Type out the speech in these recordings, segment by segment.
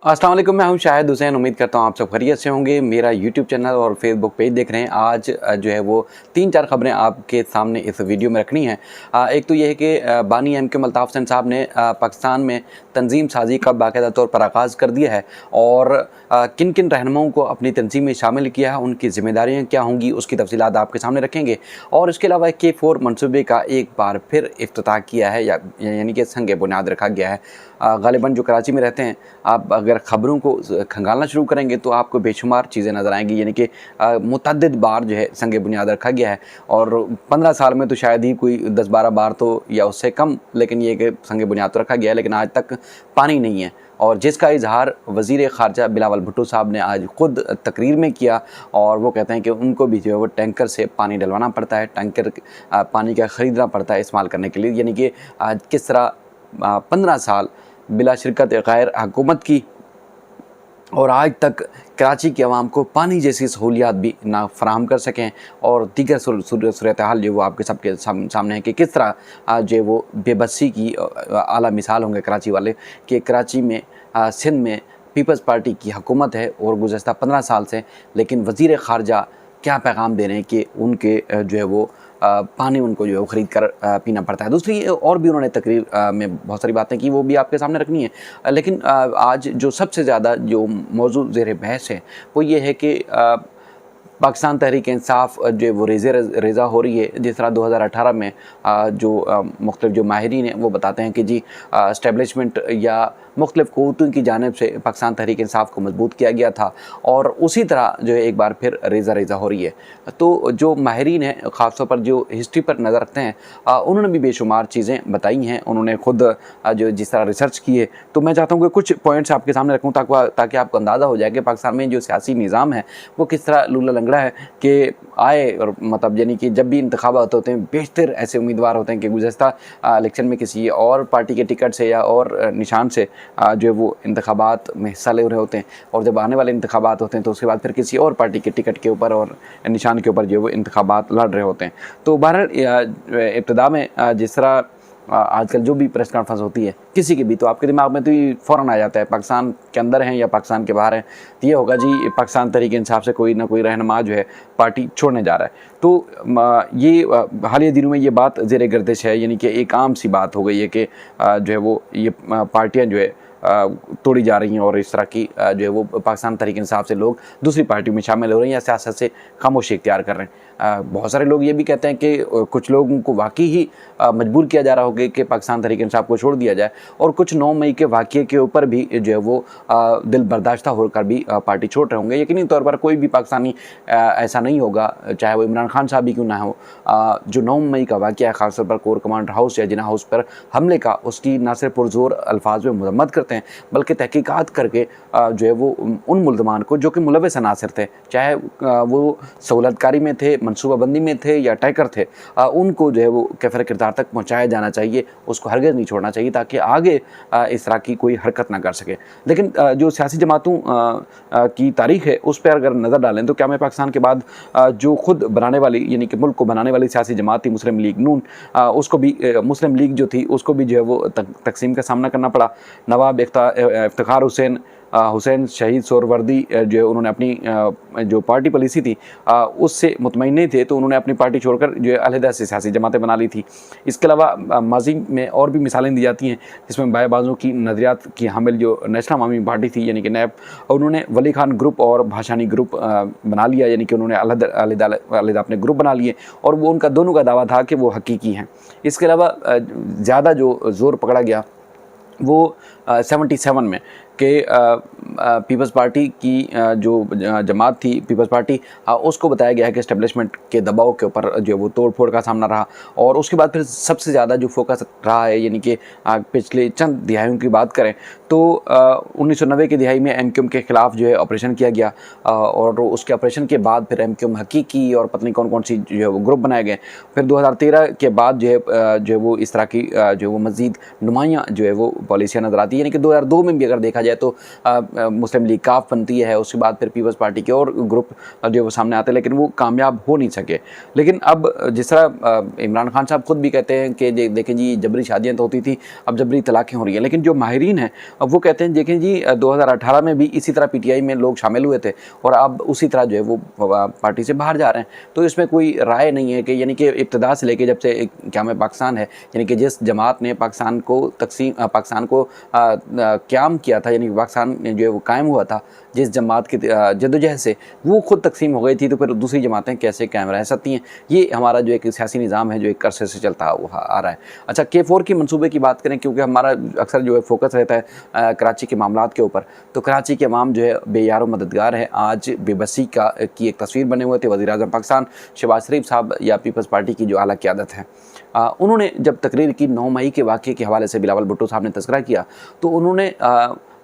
अस्सलाम वालेकुम, मैं हूं शाहिद हुसैन। उम्मीद करता हूं आप सब खैरियत से होंगे। मेरा यूट्यूब चैनल और फेसबुक पेज देख रहे हैं। आज जो है वो 3-4 ख़बरें आपके सामने इस वीडियो में रखनी है। एक तो ये है कि बानी एमक्यूएम अल्ताफ़ हुसैन साहब ने पाकिस्तान में तंजीम साज़ी का बाकायदा तौर पर आगाज़ कर दिया है और किन किन रहनुमाओं को अपनी तंजीम में शामिल किया है, उनकी ज़िम्मेदारियाँ क्या होंगी, उसकी तफ़सीलात आपके सामने रखेंगे। और इसके अलावा K4 मनसूबे का एक बार फिर इफ्तिताह किया है यानी कि संग बुनियाद रखा गया है। ग़ालिबन जो कराची में रहते हैं, आप अगर ख़बरों को खंगालना शुरू करेंगे तो आपको बेशुमार चीज़ें नज़र आएँगी। यानी कि मुतअद्दिद बार जो है संग बुनियाद रखा गया है और 15 साल में तो शायद ही कोई 10-12 बार तो या उससे कम, लेकिन ये कि संग बुनियाद तो रखा गया है, लेकिन आज तक पानी नहीं है। और जिसका इज़हार वज़ीर ख़ारजा बिलावल भुट्टो साहब ने आज ख़ुद तकरीर में किया और वो कहते हैं कि उनको भी जो है वो टैंकर से पानी डलवाना पड़ता है, टैंकर पानी का ख़रीदना पड़ता है इस्तेमाल करने के लिए। यानी कि किस तरह 15 साल बिला शिरकत गैर हुकूमत की और आज तक कराची की आवाम को पानी जैसी सहूलियात भी ना फराहम कर सकें और दीगर सूरत हाल जो वो आपके सबके सामने है कि किस तरह जो वो बेबसी की आला मिसाल होंगे कराची वाले कि कराची में सिंध में पीपल्स पार्टी की हुकूमत है और गुज़श्ता 15 साल से, लेकिन वज़ीर ख़ारजा क्या पैगाम दे रहे हैं कि उनके जो है वो पानी उनको जो है वो ख़रीद कर पीना पड़ता है। दूसरी और भी उन्होंने तकरीर में बहुत सारी बातें की, वो भी आपके सामने रखनी है। लेकिन आज जो सबसे ज़्यादा जो मौजू ज़ेर बहस है वो ये है कि पाकिस्तान तहरीक इंसाफ जो वो रेज़ा हो रही है। जिस तरह 2018 में जो मुख्तलिफ जो माहिरीन हैं वो बताते हैं कि जी इस्टेब्लिशमेंट या मुख्तलिफ क़ुव्वतों की जानिब से पाकिस्तान तहरीक इंसाफ को मजबूत किया गया था और उसी तरह जो है एक बार फिर रेज़ा हो रही है। तो जो माहिरीन हैं, ख़ास तौर पर जो हिस्ट्री पर नज़र रखते हैं, उन्होंने भी बेशुमार चीज़ें बताई हैं। उन्होंने ख़ुद जो जिस तरह रिसर्च की है, तो मैं चाहता हूँ कि कुछ पॉइंट्स आपके सामने रखूँ ताकि आपको अंदाज़ा हो जाए कि पाकिस्तान में जो सियासी निज़ाम है वो किस तरह लूला लंगड़ा है कि आए और मतलब यानी कि जब भी इंतखाबात होते हैं बेशतर ऐसे उम्मीदवार होते हैं कि गुज़श्ता इलेक्शन में किसी और पार्टी के टिकट से या और निशान से जो है वो इंतखाबात में हिस्सा ले रहे होते हैं और जब आने वाले इंतखाबात होते हैं तो उसके बाद फिर किसी और पार्टी के टिकट के ऊपर और निशान के ऊपर जो है वो इंतखाबात लड़ रहे होते हैं। तो बहरहाल इब्तिदा में जिस तरह आजकल जो भी प्रेस कॉन्फ्रेंस होती है किसी की भी, तो आपके दिमाग में तो ये फ़ौरन आ जाता है पाकिस्तान के अंदर हैं या पाकिस्तान के बाहर हैं, तो ये होगा जी पाकिस्तान तहरीक इंसाफ से कोई ना कोई रहनुमा जो है पार्टी छोड़ने जा रहा है। तो ये हालिया दिनों में ये बात ज़ेर गर्दिश है, यानी कि एक आम सी बात हो गई है कि जो है वो ये पार्टियाँ जो है तोड़ी जा रही हैं और इस तरह की जो है वो पाकिस्तान तहरीक इंसाफ से लोग दूसरी पार्टियों में शामिल हो रहे हैं या सियासत से खामोशी इख्तियार कर रहे हैं। बहुत सारे लोग ये भी कहते हैं कि कुछ लोगों को वाकई ही मजबूर किया जा रहा होगा कि पाकिस्तान तहरीक इंसाफ को छोड़ दिया जाए और कुछ 9 मई के वाक़ये के ऊपर भी जो है वो दिल बर्दाश्त होकर भी पार्टी छोड़ रहे होंगे। यकीनी तौर पर कोई भी पाकिस्तानी ऐसा नहीं होगा, चाहे वो इमरान खान साहब भी क्यों ना हो। जो 9 मई का वाक़या है, ख़ासतौर पर कोर कमांड हाउस या जिना हाउस पर हमले का, उसकी ना सिर्फ पुरज़ोर अल्फाज में मज़म्मत करते हैं बल्कि तहकीकात करके जो है वो उन मुल्ज़मान को जो कि मुलव्वस अनासिर थे, चाहे वो सहूलतकारी में थे, मनसूबाबंदी में थे या टैकर थे, उनको जो है वो कैफ़र किरदार तक पहुँचाया जाना चाहिए। उसको हरगिज़ नहीं छोड़ना चाहिए ताकि आगे इस तरह की कोई हरकत ना कर सके। लेकिन जो सियासी जमातों की तारीख़ है उस पर अगर नज़र डालें तो क्या मैं पाकिस्तान के बाद जो ख़ुद बनाने वाली यानी कि मुल्क को बनाने वाली सियासी जमात थी मुस्लिम लीग नून, उसको भी मुस्लिम लीग जो थी उसको भी जो है वो तकसीम का सामना करना पड़ा। नवाब इफ्तिखार हुसैन शहीद सोहरावर्दी जो है उन्होंने अपनी जो पार्टी पॉलिसी थी उससे मुतमईन नहीं थे, तो उन्होंने अपनी पार्टी छोड़कर जो है अलहदा से सियासी जमातें बना ली थी। इसके अलावा माजी में और भी मिसालें दी जाती हैं जिसमें बाएबाजों की नज़रियात की हामिल जो नेशनल अवामी पार्टी थी यानी कि नैब, उन्होंने वली खान ग्रुप और भाषानी ग्रुप बना लिया, यानी कि उन्होंने अलहदा अपने ग्रुप बना लिए और वो उनका दोनों का दावा था कि वो हकीकी हैं। इसके अलावा ज़्यादा जो ज़ोर पकड़ा गया वो 77 में कि पीपल्स पार्टी की जो जमात थी पीपल्स पार्टी, उसको बताया गया है कि इस्टेब्लिशमेंट के दबाव के ऊपर जो वो तोड़ फोड़ का सामना रहा। और उसके बाद फिर सबसे ज़्यादा जो फोकस रहा है यानी कि पिछले चंद दिहाइयों की बात करें तो 1990 की दिहाई में एमक्यूएम के ख़िलाफ़ जो है ऑपरेशन किया गया और उसके ऑपरेशन के बाद फिर एमक्यूएम हकीकी और पता नहीं कौन कौन सी जो है वो ग्रुप बनाए गए। फिर 2013 के बाद जो है वो इस तरह की जो वो मज़ीद नुमायाँ जो है वो पॉलिसियाँ नज़र आती है, यानी कि 2002 में भी अगर देखा जाए तो मुस्लिम लीग काफ बनती है, उसके बाद फिर पीपल्स पार्टी के और ग्रुप जो वो सामने आते हैं, लेकिन वो कामयाब हो नहीं सके। लेकिन अब जिस तरह इमरान खान साहब खुद भी कहते हैं कि देखें जी जबरी शादियाँ तो होती थी, अब जबरी तलाक़ें हो रही हैं। लेकिन जो माहिरीन हैं अब वो कहते हैं देखें जी 2018 में भी इसी तरह पीटीआई में लोग शामिल हुए थे और अब उसी तरह जो है वो पार्टी से बाहर जा रहे हैं। तो इसमें कोई राय नहीं है कि यानी कि इब्तिदा से लेके जब से क़याम पाकिस्तान है, यानी कि जिस जमात ने पाकिस्तान को क़याम किया था, यानी पाकिस्तान जो है वो कायम हुआ था, जिस जमात की जद्दोजहद से वो खुद तकसीम हो गई थी, तो फिर दूसरी जमातें कैसे कायम रह सकती हैं। ये हमारा जो एक सियासी निज़ाम है जो एक अरसे से चलता आ रहा है। अच्छा, K4 की मनसूबे की बात करें, क्योंकि हमारा अक्सर जो है फोकस रहता है कराची के मामलात के ऊपर, तो कराची के अवाम जो है बेयार व मददगार है। आज बेबसी की एक तस्वीर बने हुए थे वज़ीर-ए-आज़म पाकिस्तान शहबाज शरीफ साहब या पीपल्स पार्टी की जो आला क़यादत है। उन्होंने जब तकरीर की 9 मई के वाक़े के हवाले से बिलावल भुट्टो साहब ने तज़किरा किया, तो उन्होंने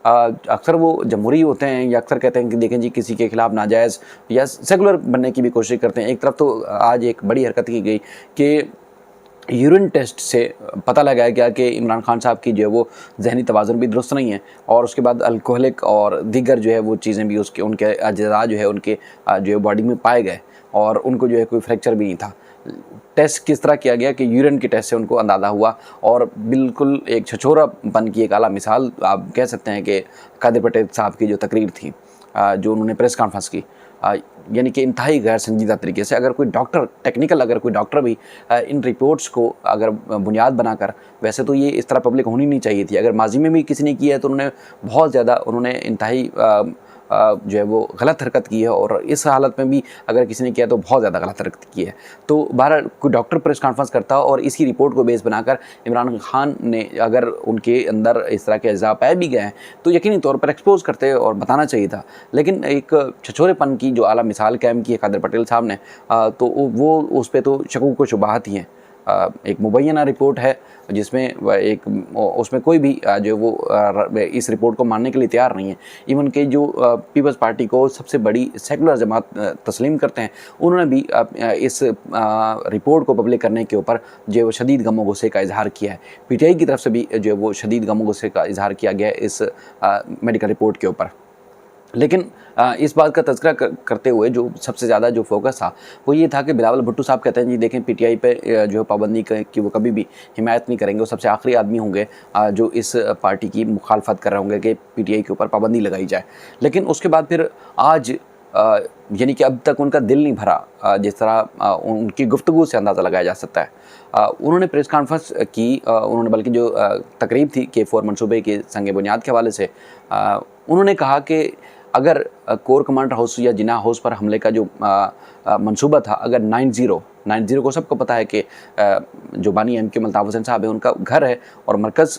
अक्सर वो जमहूरी होते हैं या अक्सर कहते हैं कि देखें जी किसी के ख़िलाफ़ नाजायज़ या सेकुलर बनने की भी कोशिश करते हैं। एक तरफ तो आज एक बड़ी हरकत की गई कि यूरिन टेस्ट से पता लगाया गया कि इमरान खान साहब की जो है वो ज़हनी तवाज़ुन भी दुरुस्त नहीं है, और उसके बाद अल्कोहलिक और दीगर जो है वो चीज़ें भी उनके अज़्ज़ा जो है उनके जो है बॉडी में पाए गए, और उनको जो है कोई फ्रैक्चर भी नहीं था। टेस्ट किस तरह किया गया कि यूरिन के टेस्ट से उनको अंदाज़ा हुआ, और बिल्कुल एक छछोरापन की एक आला मिसाल आप कह सकते हैं कि कादिर पटेल साहब की जो तकरीर थी, जो उन्होंने प्रेस कॉन्फ्रेंस की, यानी कि इंतहाई गैर संजीदा तरीके से, अगर कोई डॉक्टर भी इन रिपोर्ट्स को अगर बुनियाद बनाकर, वैसे तो ये इस तरह पब्लिक होनी नहीं चाहिए थी, अगर माजी में भी किसी ने किया है तो उन्होंने बहुत ज़्यादा इंतहाई जो है वो गलत हरकत की है, और इस हालत में भी अगर किसी ने किया तो बहुत ज़्यादा गलत हरकत की है। तो बहरहाल कोई डॉक्टर प्रेस कॉन्फ्रेंस करता और इसकी रिपोर्ट को बेस बनाकर इमरान खान ने अगर उनके अंदर इस तरह के अज़्ज़ा पाए भी गए हैं तो यकीनी तौर पर एक्सपोज करते और बताना चाहिए था। लेकिन एक छछोरेपन की जो आला मिसाल कायम की है कादिर पटेल साहब ने, तो वो उस पर तो शकूक व शुबहात ही हैं। एक मुबैना रिपोर्ट है जिसमें उसमें कोई भी जो वो इस रिपोर्ट को मानने के लिए तैयार नहीं है। इवन के जो पीपल्स पार्टी को सबसे बड़ी सेकुलर जमात तस्लीम करते हैं, उन्होंने भी इस रिपोर्ट को पब्लिक करने के ऊपर जो वो शदीद गम गुस्से का इजहार किया है। पीटीआई की तरफ से भी जो वो शदीद गम गुस्से का इजहार किया गया है इस मेडिकल रिपोर्ट के ऊपर। लेकिन इस बात का तज़किरा करते हुए जो सबसे ज़्यादा जो फोकस था वो ये था कि बिलावल भुट्टो साहब कहते हैं जी देखें पीटीआई पे जो है पाबंदी की वो कभी भी हिमायत नहीं करेंगे, वो सबसे आखिरी आदमी होंगे जो इस पार्टी की मुखालफत कर रहे होंगे कि पीटीआई के ऊपर पाबंदी लगाई जाए। लेकिन उसके बाद फिर आज यानी कि अब तक उनका दिल नहीं भरा, जिस तरह उनकी गुफ्तगू से अंदाज़ा लगाया जा सकता है। उन्होंने प्रेस कॉन्फ्रेंस की, उन्होंने बल्कि जो तकरीब थी K4 मनसूबे के संग बुनियाद के हवाले से, उन्होंने कहा कि अगर कोर कमांडर हाउस या जिन्ना हाउस पर हमले का जो मंसूबा था, अगर 90 को सबको पता है कि जो बानी MK अल्ताफ़ हुसैन साहब है उनका घर है और मरकज़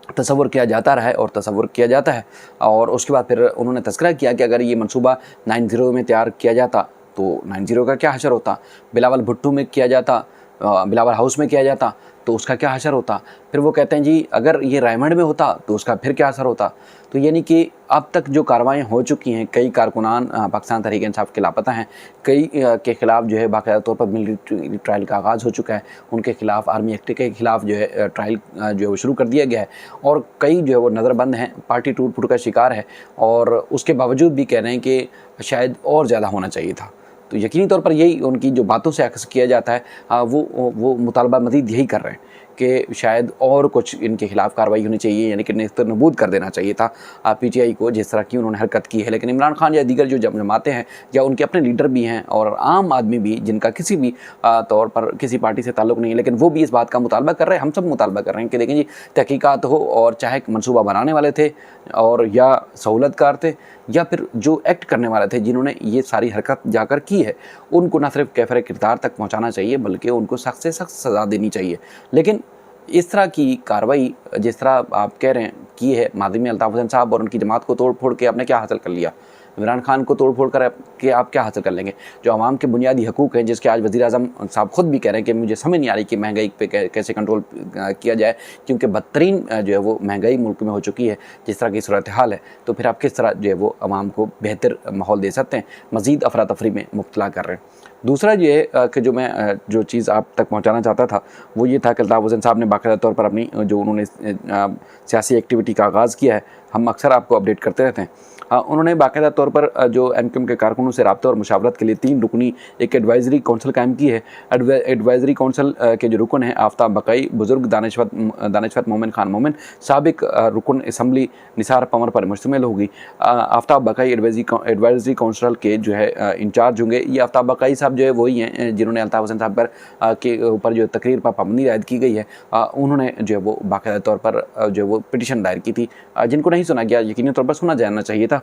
तसव्वुर किया जाता रहा है और तसव्वुर किया जाता है। और उसके बाद फिर उन्होंने तज़किरा किया कि अगर ये मंसूबा 90 में तैयार किया जाता तो 90 का क्या हशर होता, बिलावल भुट्टो में किया जाता, बिलावल हाउस में किया जाता तो उसका क्या असर होता। फिर वो कहते हैं जी अगर ये रायमंड में होता तो उसका फिर क्या असर होता। तो यानी कि अब तक जो कार्रवाइयाँ हो चुकी हैं, कई कारकुनान पाकिस्तान तहरीक इंसाफ के लापता हैं, कई के ख़िलाफ़ जो है बाकायदा तौर पर मिलिट्री ट्रायल का आगाज़ हो चुका है, उनके ख़िलाफ़ आर्मी एक्ट के ख़िलाफ़ जो है ट्रायल जो है वो शुरू कर दिया गया है, और कई जो है वो नज़रबंद हैं, पार्टी टूट फूट का शिकार है, और उसके बावजूद भी कह रहे हैं कि शायद और ज़्यादा होना चाहिए था। तो यकीनी तौर पर यही उनकी जो बातों से अक्स किया जाता है वो मुतालबा मज़ीद यही कर रहे हैं कि शायद और कुछ इनके खिलाफ़ कार्रवाई होनी चाहिए, यानी कि नेस्तनाबूद कर देना चाहिए था पीटीआई को, जिस तरह की उन्होंने हरकत की है। लेकिन इमरान खान या दीगर जो जमातें हैं या उनके अपने लीडर भी हैं और आम आदमी भी जिनका किसी भी तौर पर किसी पार्टी से ताल्लुक़ नहीं है, लेकिन वो भी इस बात का मुतालबा कर रहे हैं, हम सब मुतालबा कर रहे हैं कि देखें जी तहकीकात हो, और चाहे मनसूबा बनाने वाले थे और या सहूलतकार थे या फिर जो एक्ट करने वाले थे जिन्होंने ये सारी हरकत जाकर की है, उनको न सिर्फ कैफर किरदार तक पहुँचाना चाहिए बल्कि उनको सख्त से सख्त सज़ा देनी चाहिए। लेकिन इस तरह की कार्रवाई जिस तरह आप कह रहे हैं की है मादी में अल्ताफ़ हुसैन साहब और उनकी जमात को तोड़ फोड़ के आपने क्या हासिल कर लिया। इमरान खान को तोड़ फोड़ कर के आप क्या हासिल कर लेंगे। जो आवाम के बुनियादी हकूक़ हैं, जिसके आज वज़ीर-ए-आज़म साहब ख़ुद भी कह रहे हैं कि मुझे समझ नहीं आ रही कि महंगाई पे कैसे कंट्रोल किया जाए, क्योंकि बदतरीन जो है वो महंगाई मुल्क में हो चुकी है, जिस तरह की सूरत हाल है, तो फिर आप किस तरह जो है वो आवाम को बेहतर माहौल दे सकते हैं, मज़ीद अफरा तफरी में मुब्तला कर रहे हैं। दूसरा ये है कि जो चीज़ आप तक पहुंचाना चाहता था वो ये था कि अल्ताफ़ हुसैन साहब ने बाकायदा तौर पर अपनी जो उन्होंने सियासी एक्टिविटी का आगाज़ किया है हम अक्सर आपको अपडेट करते रहते हैं। उन्होंने बाकायदा तौर पर जो एमक्यूएम के कारकुनों से राब्ता और मुशावरत के लिए 3 रुकनी एक एडवाइजरी काउंसिल कायम की है। एडवाइजरी काउंसिल के जो रुकन हैं आफ्ताब बकाई, बुजुर्ग दानिशवर मोमिन खान मोमिन, साबिक रुकन असम्बली निसार पंवर पर मुश्तमिल होगी। आफ्ताब बकाई एडवाइजरी काउंसिल के जो है इंचार्ज होंगे। ये आफ्ताब बकाई साहब जो है वही हैं जिन्होंने अल्ताफ़ हुसैन साहब पर के ऊपर जो तकरीर पर पाबंदी आयद की गई है, उन्होंने जो है वो बाकायदा तौर पर जो है वो पिटीशन दायर की थी, जिनको नहीं सुना गया। यकीनी तौर पर सुना जाना चाहिए था।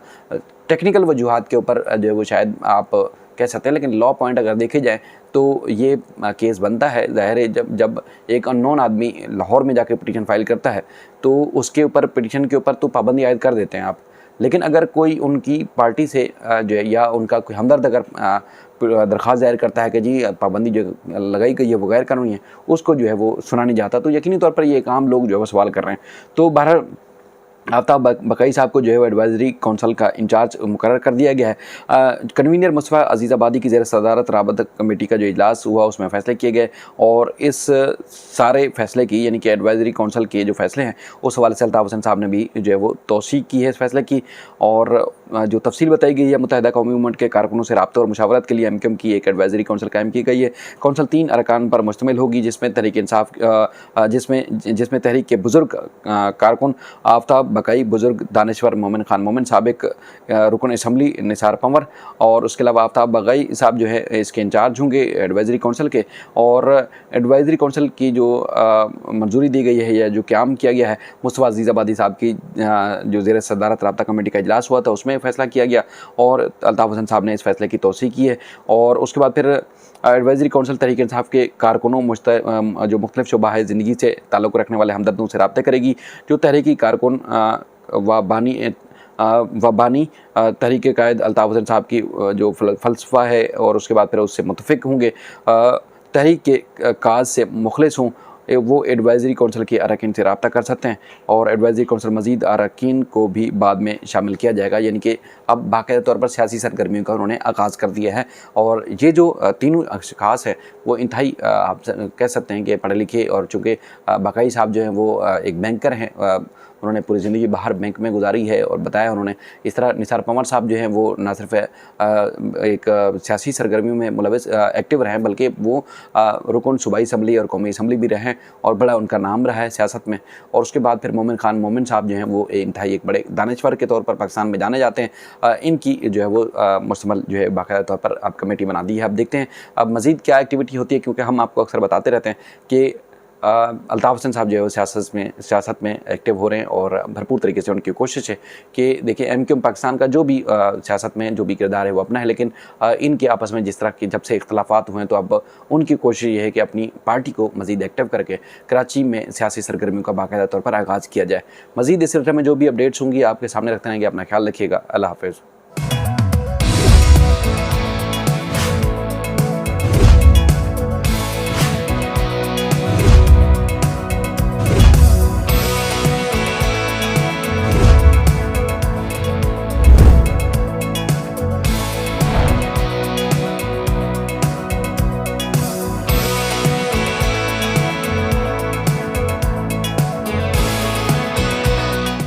टेक्निकल वजूहात के ऊपर जो है वो शायद आप कह सकते हैं, लेकिन लॉ पॉइंट अगर देखे जाए तो ये केस बनता है। ज़ाहिर है जब एक अननोन आदमी लाहौर में जाके पिटीशन फाइल करता है तो उसके ऊपर पिटीशन के ऊपर तो पाबंदी आयद कर देते हैं आप। लेकिन अगर कोई उनकी पार्टी से जो है या उनका कोई हमदर्द अगर दरख्वास्त दायर करता है कि जी पाबंदी जो लगाई गई है वो गैर कानूनी है, उसको जो है वो सुना नहीं जाता। तो यकीनी तौर पर ये एक आम लोग जो है वो सवाल कर रहे हैं। तो बहरहाल आफ्ताब बकाई साहब को जो है वो एडवाइजरी काउंसिल का इंचार्ज मुकर्रर कर दिया गया है। कन्वीनर मुस्तफ़ा अजीज़ाबादी की ज़ेर सदारत राबत कमेटी का जो इजलास हुआ उसमें फ़ैसले किए गए और इस सारे फ़ैसले की यानी कि एडवाइजरी काउंसिल के जो फ़ैसले हैं उस हवाले से अल्ताफ़ हुसैन साहब ने भी जो है वो तौसीक की है इस फ़ैसले की। और जो तफसील बताई गई है, मुत्तहिदा कौमी मूवमेंट के कारकुनों से राब्ता और मुशावरत के लिए एमक्यूएम की एक एडवाइजरी काउंसिल कायम की गई है। काउंसिल 3 अरकान पर मुश्तमिल होगी, जिसमें तहरीक इंसाफ जिसमें तहरीक के बुज़ुर्ग कारकुन आफ्ताब बकाई, बुज़ुर्ग दानिशवर मोमिन खान मोमिन, साबिक रुकन असम्बली निसार पंवर और उसके अलावा आफ्ताब बकाई साहब जो है इसके इंचार्ज होंगे एडवाइजरी काउंसिल के। और एडवाइजरी काउंसिल की जो मंजूरी दी गई है या जो क़याम किया गया है, मुस्तफ़ा अजीज़ाबादी साहब की जो ज़ेर सदारत राब्ता कमेटी का इजलास हुआ था उसमें फ़ैसला किया गया और अल्ताफ़ हुसैन साहब ने इस फ़ैसले की तौसीक़ की है। और उसके बाद फिर एडवाइजरी काउंसिल तहरीक इंसाफ के कारकुनों जो मुख्तलिफ़ शुबा है ज़िंदगी से ताल्लुक़ रखने वाले हमदर्दों से राब्ते करेगी। जो तहरीकी कारकुन व बानी तहरीक कायद अल्ताफ़ हुसैन साहब की जो फ़लसफ़ा है और उसके बाद फिर उससे मुतफ़िक़ होंगे, तहरीक के काज से मुखलिस हों, वो एडवाइजरी काउंसिल के अरकान से रब्ता कर सकते हैं। और एडवाइजरी काउंसिल मज़ीद अरकान को भी बाद में शामिल किया जाएगा, यानी कि अब बाकायदा तौर पर सियासी सरगर्मियों का उन्होंने आगाज़ कर दिया है। और ये जो तीनों अशख़ास है वो इंतहाई आप कह सकते हैं कि पढ़े लिखे, और चूँकि बकाई साहब जो हैं वो एक बैंकर हैं, उन्होंने पूरी ज़िंदगी बाहर बैंक में गुजारी है और बताया उन्होंने। इस तरह निसार पंवर साहब जो हैं वो न सिर्फ एक सियासी सरगर्मियों में मुलविस एक्टिव रहे हैं, बल्कि वो रुकन सूबाई असम्बली और कौमी असम्बली भी रहे और बड़ा उनका नाम रहा है सियासत में। और उसके बाद फिर मोमिन खान मोमिन साहब जो हैं वो इंतहाई एक बड़े दानिशवर के तौर पर पाकिस्तान में जाने जाते हैं। इनकी जो है वो मुस्तमल जो है बाकायदा तौर पर अब कमेटी बना दी है। अब देखते हैं अब मज़ीद क्या एक्टिविटी होती है, क्योंकि हम आपको अक्सर बताते रहते हैं कि अल्ताफ़ हुसैन साहब जो है वो सियासत में एक्टिव हो रहे हैं और भरपूर तरीके से उनकी कोशिश है कि देखिए एमक्यूएम पाकिस्तान का जो भी सियासत में जो भी किरदार है वो अपना है, लेकिन इनके आपस में जिस तरह की जब से इख्तलाफात हुए हैं तो अब उनकी कोशिश ये है कि अपनी पार्टी को मज़ीद एक्टिव करके कराची में सियासी सरगर्मियों का बाकायदा तौर पर आगाज़ किया जाए। मज़ीद इस सिलसिले में जो भी अपडेट्स होंगी आपके सामने रखते रहेंगे। अपना ख्याल रखिएगा। अल्लाह हाफ़िज़।